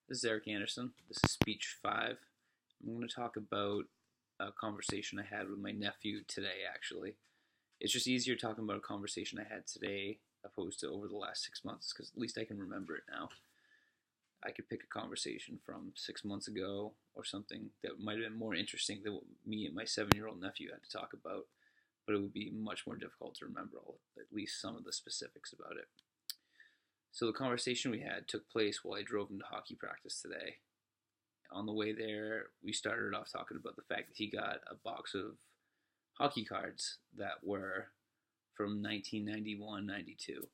This is Eric Anderson. This is speech 5. I'm going to talk about a conversation I had with my nephew today, actually. It's just easier talking about a conversation I had today opposed to over the last 6 months because at least I can remember it now. I could pick a conversation from 6 months ago or something that might have been more interesting than what me and my 7-year-old nephew had to talk about, but it would be much more difficult to remember at least some of the specifics about it. So the conversation we had took place while I drove him to hockey practice today. On the way there, we started off talking about the fact that he got a box of hockey cards that were from 1991-92,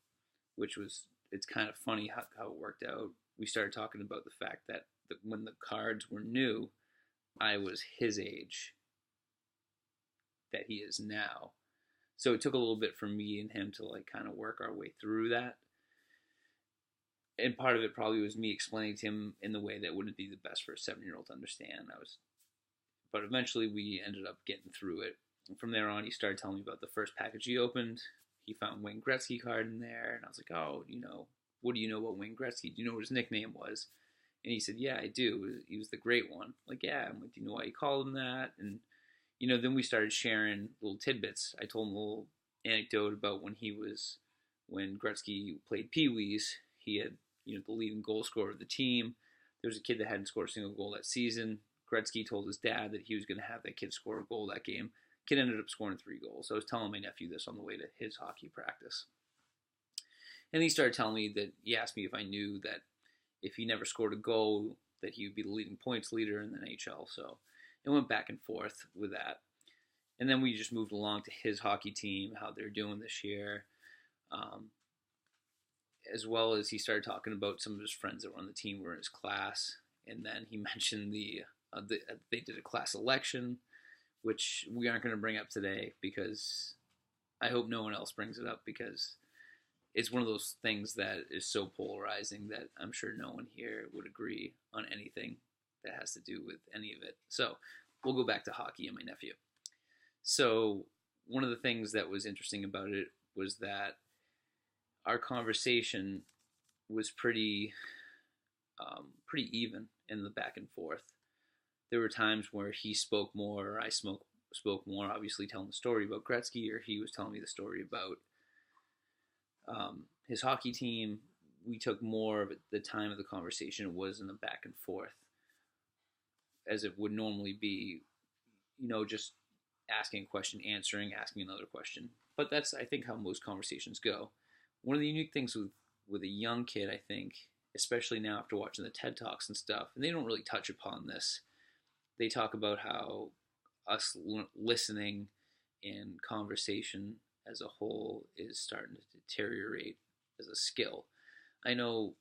which was, it's kind of funny how it worked out. We started talking about the fact that when the cards were new, I was his age that he is now. So it took a little bit for me and him to kind of work our way through that. And part of it probably was me explaining to him in the way that wouldn't be the best for a 7-year-old to understand. But eventually we ended up getting through it. And from there on, he started telling me about the first package he opened. He found Wayne Gretzky card in there, and I was like, "Oh, what do you know about Wayne Gretzky? Do you know what his nickname was?" And he said, "Yeah, I do. He was the great one." Like, "Yeah." I'm like, "Do you know why you called him that?" And then we started sharing little tidbits. I told him a little anecdote about when Gretzky played Pee Wees. He had, the leading goal scorer of the team. There was a kid that hadn't scored a single goal that season. Gretzky told his dad that he was going to have that kid score a goal that game. Kid ended up scoring 3 goals. So I was telling my nephew this on the way to his hockey practice. And he started telling me that he asked me if I knew that if he never scored a goal, that he would be the leading points leader in the NHL. So it went back and forth with that. And then we just moved along to his hockey team, how they're doing this year. As well as he started talking about some of his friends that were on the team were in his class. And then he mentioned they did a class election, which we aren't going to bring up today because I hope no one else brings it up, because it's one of those things that is so polarizing that I'm sure no one here would agree on anything that has to do with any of it. So we'll go back to hockey and my nephew. So one of the things that was interesting about it was that our conversation was pretty even in the back and forth. There were times where he spoke more, or I spoke more, obviously telling the story about Gretzky, or he was telling me the story about his hockey team. We took more of the time of the conversation. It was in the back and forth, as it would normally be, just asking a question, answering, asking another question. But that's, I think, how most conversations go. One of the unique things with a young kid, I think, especially now after watching the TED Talks and stuff, and they don't really touch upon this, they talk about how us listening and conversation as a whole is starting to deteriorate as a skill. I know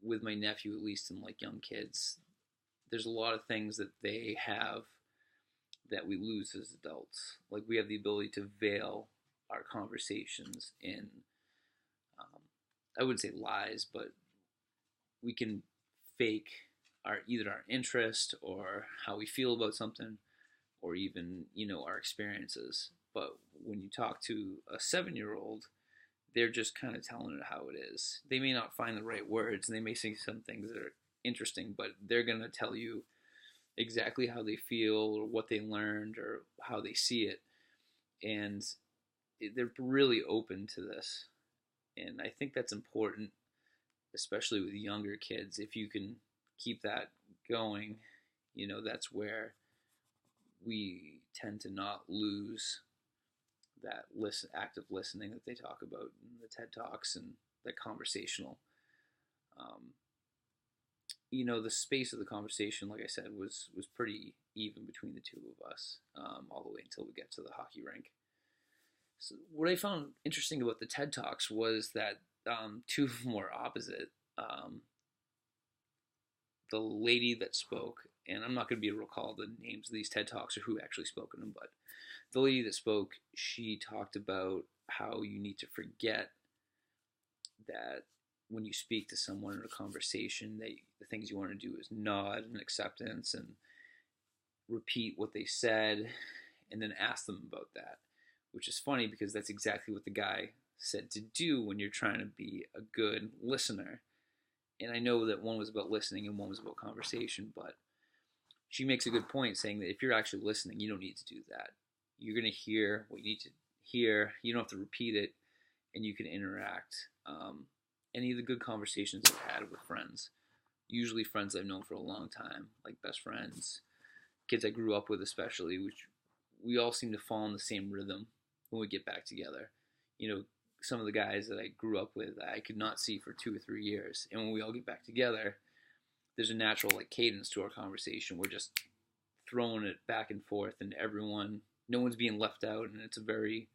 with my nephew, at least in young kids, there's a lot of things that they have that we lose as adults. Like, we have the ability to veil our conversations in, I wouldn't say lies, but we can fake either our interest or how we feel about something, or even our experiences. But when you talk to a 7-year-old, they're just kind of telling it how it is. They may not find the right words, and they may say some things that are interesting, but they're going to tell you exactly how they feel or what they learned or how they see it. And they're really open to this. And I think that's important, especially with younger kids. If you can keep that going, that's where we tend to not lose that active listening that they talk about in the TED Talks and the conversational. The space of the conversation, like I said, was pretty even between the two of us, all the way until we get to the hockey rink. So what I found interesting about the TED Talks was that two of them were opposite. The lady that spoke, and I'm not going to be able to recall the names of these TED Talks or who actually spoke in them, but the lady that spoke, she talked about how you need to forget that when you speak to someone in a conversation, that the things you want to do is nod in acceptance and repeat what they said and then ask them about that, which is funny because that's exactly what the guy said to do when you're trying to be a good listener. And I know that one was about listening and one was about conversation, but she makes a good point saying that if you're actually listening, you don't need to do that. You're going to hear what you need to hear. You don't have to repeat it, and you can interact. Any of the good conversations I've had with friends, usually friends I've known for a long time, like best friends, kids I grew up with especially, which we all seem to fall in the same rhythm when we get back together. You know, some of the guys that I grew up with, I could not see for 2 or 3 years, and when we all get back together, there's a natural like cadence to our conversation. We're just throwing it back and forth, and no one's being left out, and it's a very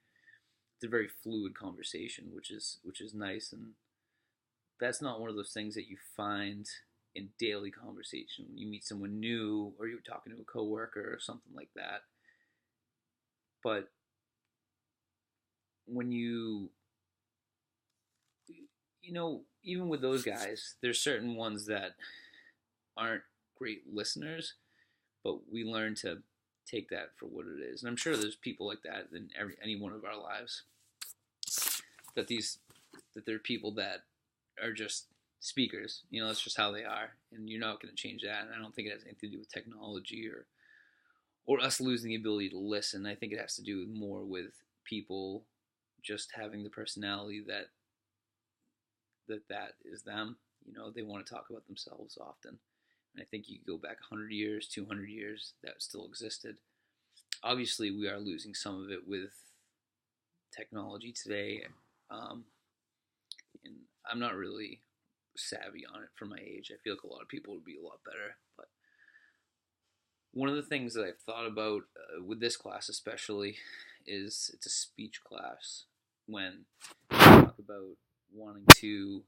fluid conversation, which is nice. And that's not one of those things that you find in daily conversation. When you meet someone new, or you're talking to a coworker or something like that. But when even with those guys, there's certain ones that aren't great listeners, but we learn to take that for what it is. And I'm sure there's people like that in any one of our lives. That there are people that are just speakers. That's just how they are, and you're not going to change that. And I don't think it has anything to do with technology or us losing the ability to listen. I think it has to do more with people just having the personality that is them. They want to talk about themselves often. And I think you go back 100 years, 200 years, that still existed. Obviously, we are losing some of it with technology today. And I'm not really savvy on it for my age. I feel like a lot of people would be a lot better. But one of the things that I've thought about with this class especially is it's a speech class. When you talk about wanting to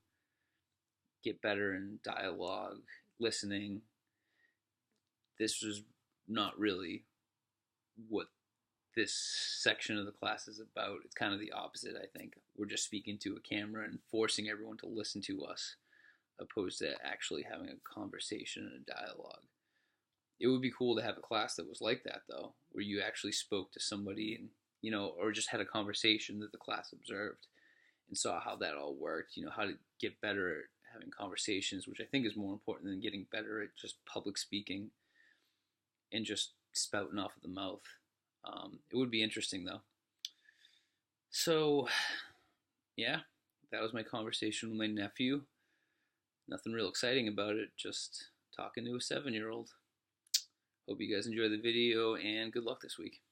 get better in dialogue, listening, this was not really what this section of the class is about. It's kind of the opposite, I think. We're just speaking to a camera and forcing everyone to listen to us, opposed to actually having a conversation and a dialogue. It would be cool to have a class that was like that, though, where you actually spoke to somebody and, or just had a conversation that the class observed and saw how that all worked, how to get better at having conversations, which I think is more important than getting better at just public speaking and just spouting off of the mouth. It would be interesting, though. So, yeah, that was my conversation with my nephew. Nothing real exciting about it, just talking to a 7-year-old. Hope you guys enjoy the video, and good luck this week.